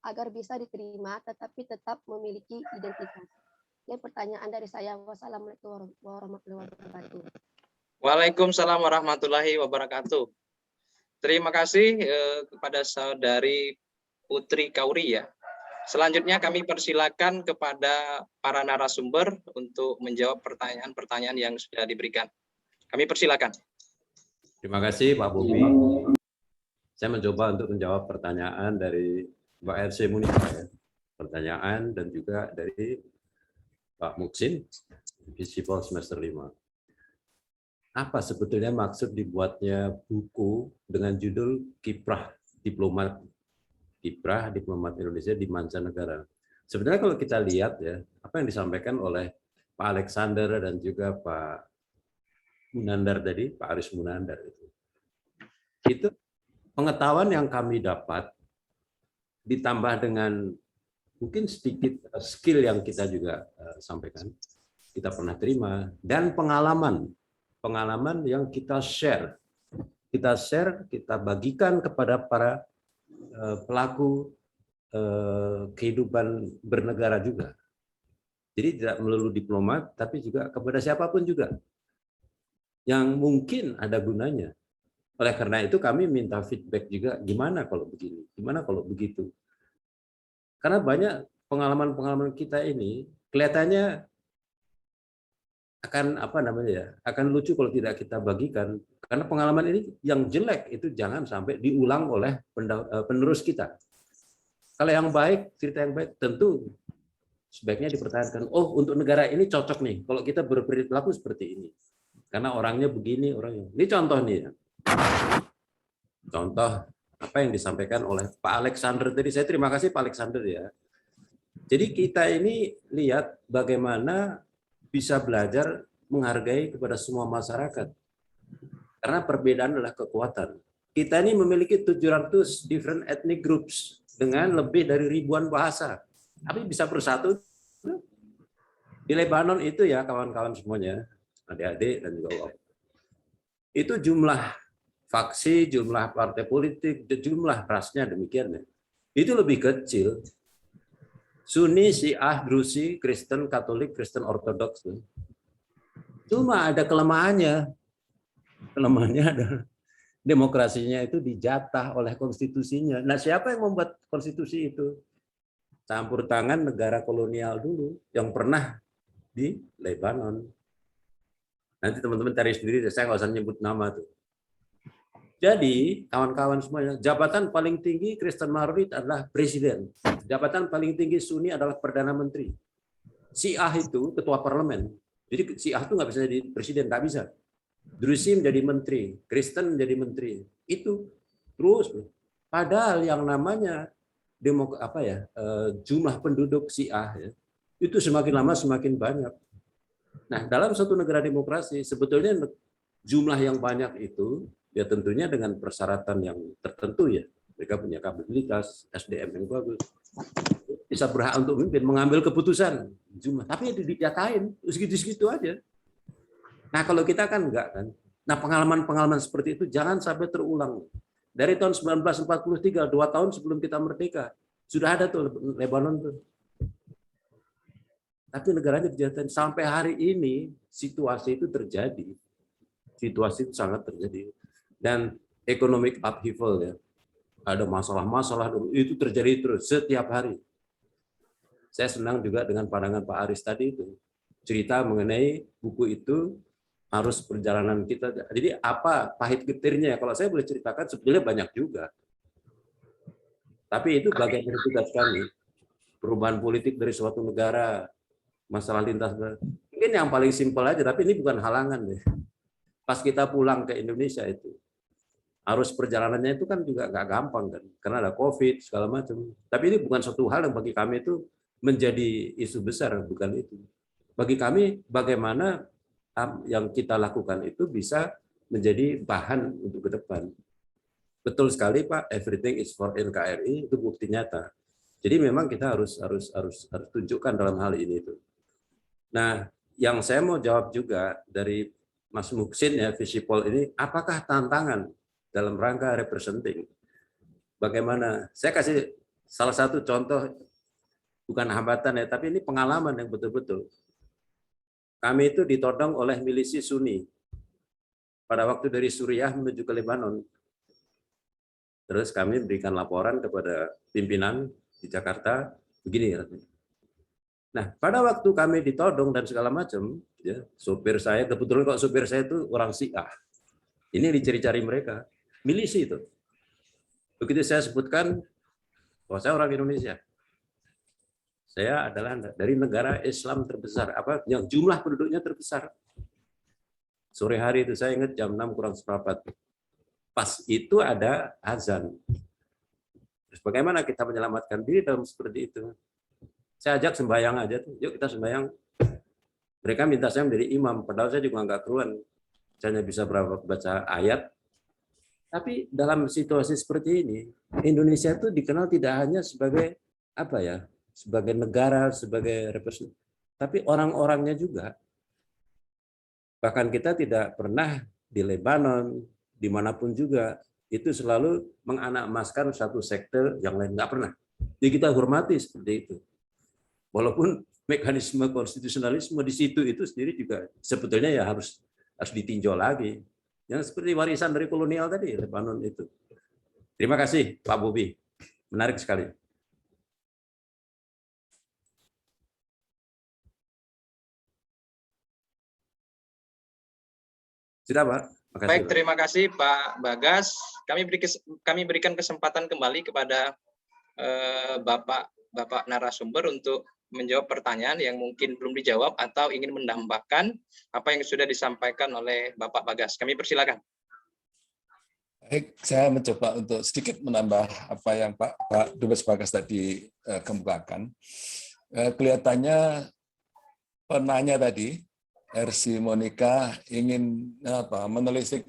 agar bisa diterima tetapi tetap memiliki identitas? Ini pertanyaan dari saya. Wassalamualaikum warahmatullahi wabarakatuh. Waalaikumsalam warahmatullahi wabarakatuh. Terima kasih kepada saudari Putri Kauri ya. Selanjutnya kami persilakan kepada para narasumber untuk menjawab pertanyaan-pertanyaan yang sudah diberikan. Kami persilakan. Terima kasih Pak Bobi. Saya mencoba untuk menjawab pertanyaan dari Mbak RC Munifah ya. Pertanyaan dan juga dari Pak Muksin, Visipol semester 5. Apa sebetulnya maksud dibuatnya buku dengan judul Kiprah Diplomat Indonesia di Mancanegara? Sebenarnya kalau kita lihat ya, apa yang disampaikan oleh Pak Alexander dan juga Pak Munandar tadi, Pak Aris Munandar itu pengetahuan yang kami dapat ditambah dengan mungkin sedikit skill yang kita juga sampaikan, kita pernah terima, dan pengalaman yang kita share, kita bagikan kepada para pelaku kehidupan bernegara juga. Jadi tidak melulu diplomat, tapi juga kepada siapapun juga yang mungkin ada gunanya. Oleh karena itu kami minta feedback juga, gimana kalau begini, gimana kalau begitu. Karena banyak pengalaman-pengalaman kita ini kelihatannya akan lucu kalau tidak kita bagikan. Karena pengalaman ini yang jelek itu jangan sampai diulang oleh penerus kita. Kalau yang baik, cerita yang baik tentu sebaiknya dipertahankan. Oh, untuk negara ini cocok nih kalau kita berperilaku seperti ini. Karena orangnya begini, orangnya. Ini contoh nih ya. Contoh apa yang disampaikan oleh Pak Alexander tadi. Saya terima kasih Pak Alexander ya. Jadi kita ini lihat bagaimana bisa belajar menghargai kepada semua masyarakat. Karena perbedaan adalah kekuatan. Kita ini memiliki 700 different ethnic groups dengan lebih dari ribuan bahasa. Tapi bisa bersatu. Di Lebanon itu ya kawan-kawan semuanya, adik-adik dan juga Allah. Itu jumlah faksi, jumlah partai politik, jumlah rasnya demikian ya. Itu lebih kecil. Sunni, Syiah, Druzi, Kristen, Katolik, Kristen Ortodoks. Cuma ada kelemahannya. Kelemahannya adalah demokrasinya itu dijatah oleh konstitusinya. Nah, siapa yang membuat konstitusi itu? Campur tangan negara kolonial dulu yang pernah di Lebanon. Nanti teman-teman cari sendiri, saya nggak usah nyebut nama tuh. Jadi, kawan-kawan semuanya, jabatan paling tinggi Kristen Maronit adalah presiden. Jabatan paling tinggi Sunni adalah Perdana Menteri. Syiah itu ketua parlemen. Jadi Syiah itu nggak bisa jadi presiden, nggak bisa. Druzi menjadi menteri, Kristen menjadi menteri. Itu terus. Padahal yang namanya jumlah penduduk Syiah ya, itu semakin lama semakin banyak. Nah, dalam suatu negara demokrasi sebetulnya jumlah yang banyak itu ya tentunya dengan persyaratan yang tertentu ya. Mereka punya kapabilitas, SDM yang bagus, bisa berhak untuk memimpin, mengambil keputusan. Tapi itu dijatain, segitu-segitu aja. Nah, kalau kita kan enggak kan. Nah, pengalaman-pengalaman seperti itu jangan sampai terulang. Dari tahun 1943, 2 tahun sebelum kita merdeka, sudah ada tuh Lebanon tuh. Tapi negaranya dijatain. Sampai hari ini situasi itu terjadi. Situasi itu sangat terjadi. Dan economic upheaval ya. Ada masalah-masalah dulu, itu terjadi terus setiap hari. Saya senang juga dengan pandangan Pak Aris tadi itu. Cerita mengenai buku itu harus perjalanan kita. Jadi apa pahit getirnya? Kalau saya boleh ceritakan sebetulnya banyak juga. Tapi itu bagian dari tugas kami. Perubahan politik dari suatu negara, masalah lintas. Mungkin yang paling simpel aja, tapi ini bukan halangan deh. Pas kita pulang ke Indonesia itu, arus perjalanannya itu kan juga nggak gampang kan, karena ada COVID segala macam. Tapi ini bukan suatu hal yang bagi kami itu menjadi isu besar, bukan itu. Bagi kami bagaimana yang kita lakukan itu bisa menjadi bahan untuk ke depan. Betul sekali Pak, everything is for NKRI, itu bukti nyata. Jadi memang kita harus tunjukkan dalam hal ini itu. Nah, yang saya mau jawab juga dari Mas Muksin ya, Visipol ini, apakah tantangan dalam rangka representing? Bagaimana? Saya kasih salah satu contoh, bukan hambatan ya, tapi ini pengalaman yang betul-betul. Kami itu ditodong oleh milisi Sunni pada waktu dari Suriah menuju ke Lebanon. Terus kami berikan laporan kepada pimpinan di Jakarta, begini. Nah, pada waktu kami ditodong dan segala macam, ya, sopir saya, kebetulan kok sopir saya itu orang Syiah. Ini dicari-cari mereka, milisi itu. Begitu saya sebutkan bahwa saya orang Indonesia, saya adalah dari negara Islam terbesar, yang jumlah penduduknya terbesar. Sore hari itu saya ingat jam 6 kurang seperempat. Pas itu ada azan. Terus bagaimana kita menyelamatkan diri dalam seperti itu? Saya ajak sembahyang aja tuh. Yuk kita sembahyang. Mereka minta saya menjadi imam, padahal saya juga nggak keruan. Saya hanya bisa baca ayat. Tapi dalam situasi seperti ini, Indonesia itu dikenal tidak hanya sebagai sebagai negara, sebagai representatif, tapi orang-orangnya juga. Bahkan kita tidak pernah di Lebanon, dimanapun juga, itu selalu menganak-emaskan satu sekte yang lain, nggak pernah. Jadi kita hormati seperti itu. Walaupun mekanisme konstitusionalisme di situ itu sendiri juga sebetulnya ya harus ditinjau lagi. Yang seperti warisan dari kolonial tadi, Lebanon itu. Terima kasih, Pak Bobi. Menarik sekali. Sudah, Pak. Makasih, Baik, Pak. terima kasih Pak Bagas. Kami berikan kesempatan kembali kepada Bapak narasumber untuk menjawab pertanyaan yang mungkin belum dijawab atau ingin menambahkan apa yang sudah disampaikan oleh Bapak Bagas. Kami persilakan. Baik, saya mencoba untuk sedikit menambah apa yang Pak Dubes Bagas tadi kemukakan. Kelihatannya penanya tadi, RC Monica, ingin menelisik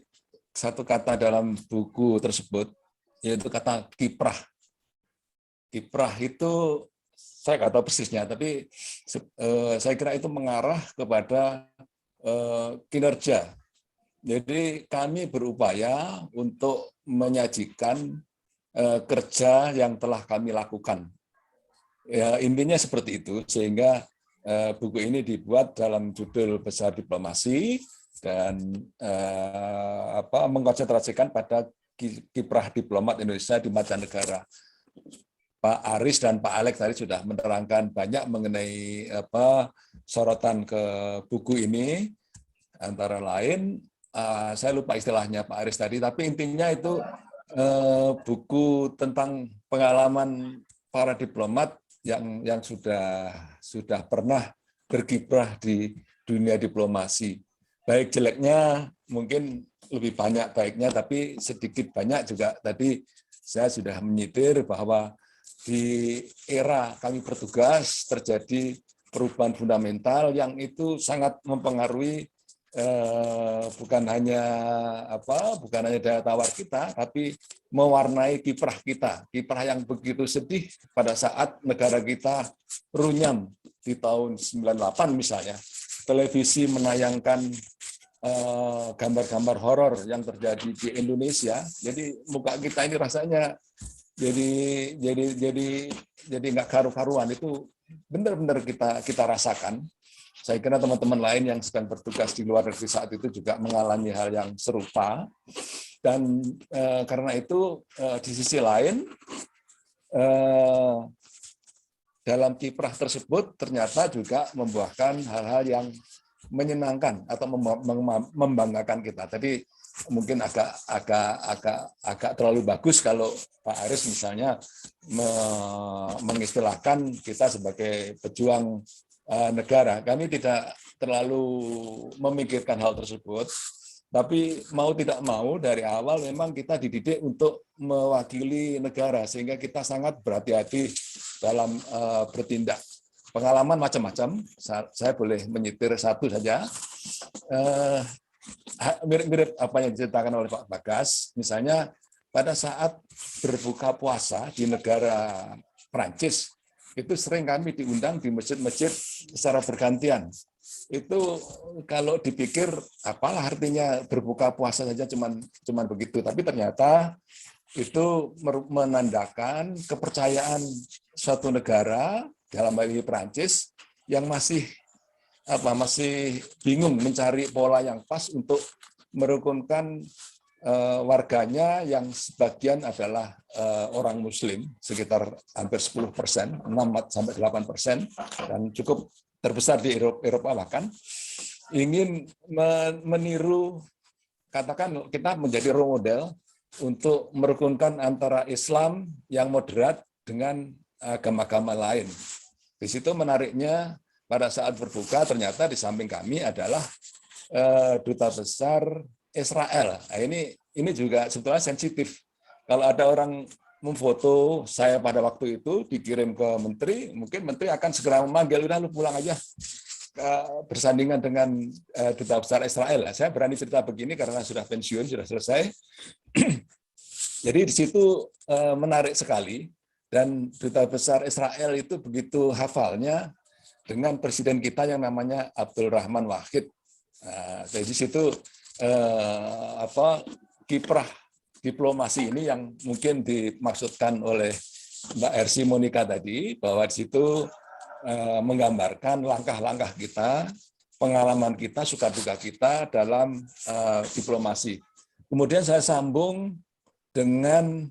satu kata dalam buku tersebut, yaitu kata kiprah. Kiprah itu saya nggak tahu persisnya, tapi saya kira itu mengarah kepada kinerja. Jadi kami berupaya untuk menyajikan kerja yang telah kami lakukan. Ya, intinya seperti itu, sehingga buku ini dibuat dalam judul Besar Diplomasi dan mengkonsentrasikan pada kiprah diplomat Indonesia di mancanegara. Pak Aris dan Pak Alex tadi sudah menerangkan banyak mengenai sorotan ke buku ini, antara lain saya lupa istilahnya Pak Aris tadi, tapi intinya itu buku tentang pengalaman para diplomat yang sudah pernah berkiprah di dunia diplomasi. Baik jeleknya mungkin lebih banyak baiknya, tapi sedikit banyak juga tadi saya sudah menyitir bahwa di era kami bertugas terjadi perubahan fundamental yang itu sangat mempengaruhi bukan hanya daya tawar kita, tapi mewarnai kiprah kita, kiprah yang begitu sedih pada saat negara kita runyam di tahun 98 misalnya. Televisi menayangkan gambar-gambar horor yang terjadi di Indonesia, jadi muka kita ini rasanya jadi nggak karu-karuan. Itu benar-benar kita rasakan. Saya kira teman-teman lain yang sedang bertugas di luar negeri saat itu juga mengalami hal yang serupa. Dan karena itu di sisi lain dalam kiprah tersebut ternyata juga membuahkan hal-hal yang menyenangkan atau membanggakan kita. Tadi mungkin agak terlalu bagus kalau Pak Aris misalnya mengistilahkan kita sebagai pejuang negara. Kami tidak terlalu memikirkan hal tersebut, tapi mau tidak mau dari awal memang kita dididik untuk mewakili negara, sehingga kita sangat berhati-hati dalam bertindak. Pengalaman macam-macam, saya boleh menyitir satu saja. Mirip-mirip apa yang diceritakan oleh Pak Bagas, misalnya pada saat berbuka puasa di negara Prancis, itu sering kami diundang di masjid-masjid secara bergantian. Itu kalau dipikir apalah artinya berbuka puasa saja cuman begitu, tapi ternyata itu menandakan kepercayaan suatu negara, dalam hal ini Perancis, yang masih bingung mencari pola yang pas untuk merukunkan warganya yang sebagian adalah orang Muslim, sekitar hampir 10%, 6-8%, dan cukup terbesar di Eropa bahkan, ingin meniru, katakan kita menjadi role model untuk merukunkan antara Islam yang moderat dengan agama-agama lain. Di situ menariknya, pada saat berbuka ternyata di samping kami adalah duta besar Israel. Nah, ini juga sebetulnya sensitif. Kalau ada orang memfoto saya pada waktu itu dikirim ke menteri, mungkin menteri akan segera memanggil, udah lu pulang aja, bersandingan dengan duta besar Israel. Saya berani cerita begini karena sudah pensiun, sudah selesai. Jadi di situ menarik sekali, dan duta besar Israel itu begitu hafalnya dengan presiden kita yang namanya Abdul Rahman Wahid. Nah, dari situ kiprah diplomasi ini yang mungkin dimaksudkan oleh Mbak Ersi Monika tadi, bahwa di situ menggambarkan langkah-langkah kita, pengalaman kita, suka duka kita dalam diplomasi. Kemudian saya sambung dengan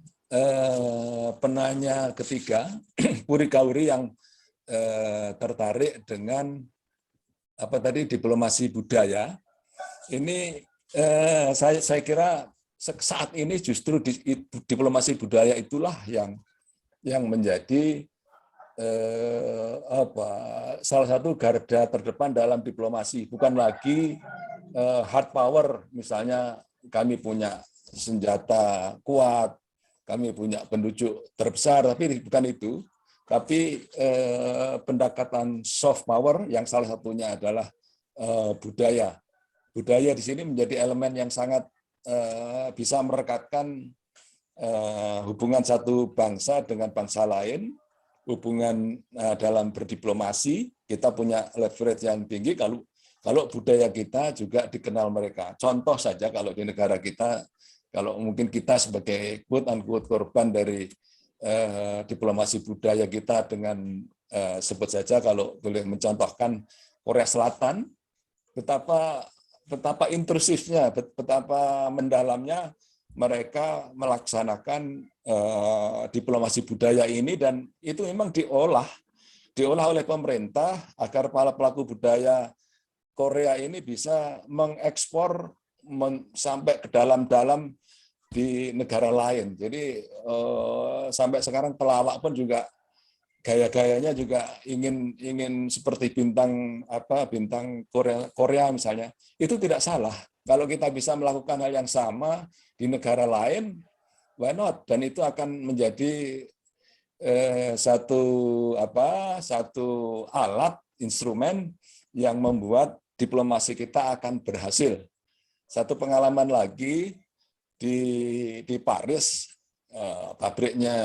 penanya ketiga, Puri Kauri, yang tertarik dengan diplomasi budaya. Ini saya kira saat ini justru diplomasi budaya itulah yang menjadi salah satu garda terdepan dalam diplomasi. Bukan lagi hard power, misalnya kami punya senjata kuat, kami punya penduduk terbesar, tapi bukan itu. Tapi pendekatan soft power yang salah satunya adalah budaya. Budaya di sini menjadi elemen yang sangat bisa merekatkan hubungan satu bangsa dengan bangsa lain, hubungan dalam berdiplomasi. Kita punya leverage yang tinggi kalau budaya kita juga dikenal mereka. Contoh saja, kalau di negara kita, kalau mungkin kita sebagai quote-unquote korban dari diplomasi budaya kita dengan sebut saja, kalau boleh mencontohkan Korea Selatan, betapa intrusifnya, betapa mendalamnya mereka melaksanakan diplomasi budaya ini, dan itu memang diolah oleh pemerintah agar para pelaku budaya Korea ini bisa mengekspor sampai ke dalam-dalam di negara lain. Jadi sampai sekarang pelawak pun juga gaya-gayanya juga ingin seperti bintang Korea misalnya. Itu tidak salah. Kalau kita bisa melakukan hal yang sama di negara lain, why not? Dan itu akan menjadi satu alat, instrumen yang membuat diplomasi kita akan berhasil. Satu pengalaman lagi di Paris, pabriknya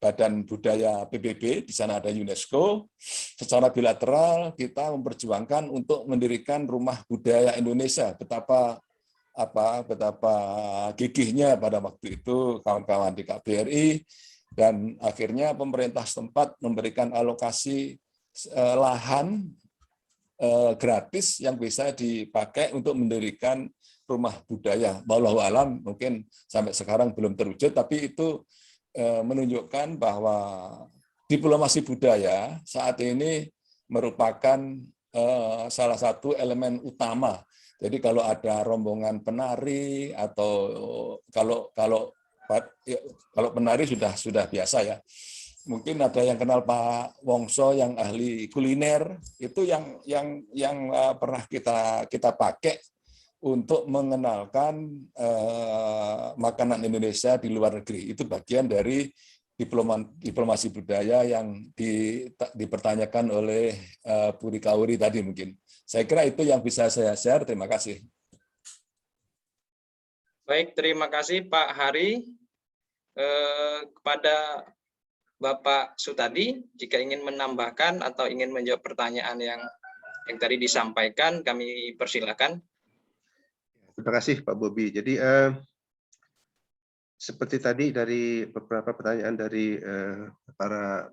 Badan Budaya PBB, di sana ada UNESCO. Secara bilateral kita memperjuangkan untuk mendirikan Rumah Budaya Indonesia. Betapa gigihnya pada waktu itu kawan-kawan di KBRI, dan akhirnya pemerintah setempat memberikan alokasi lahan gratis yang bisa dipakai untuk mendirikan rumah budaya. Wallahu alam, mungkin sampai sekarang belum terwujud, tapi itu menunjukkan bahwa diplomasi budaya saat ini merupakan salah satu elemen utama. Jadi kalau ada rombongan penari, atau kalau penari sudah biasa ya. Mungkin ada yang kenal Pak Wongso yang ahli kuliner, itu yang pernah kita pakai untuk mengenalkan makanan Indonesia di luar negeri. Itu bagian dari diplomasi budaya yang dipertanyakan oleh Puri Kauri tadi mungkin. Saya kira itu yang bisa saya share. Terima kasih. Baik, terima kasih Pak Hari. Kepada Bapak Sutadi, jika ingin menambahkan atau ingin menjawab pertanyaan yang tadi disampaikan, kami persilakan. Terima kasih Pak Bobi. Jadi seperti tadi dari beberapa pertanyaan dari para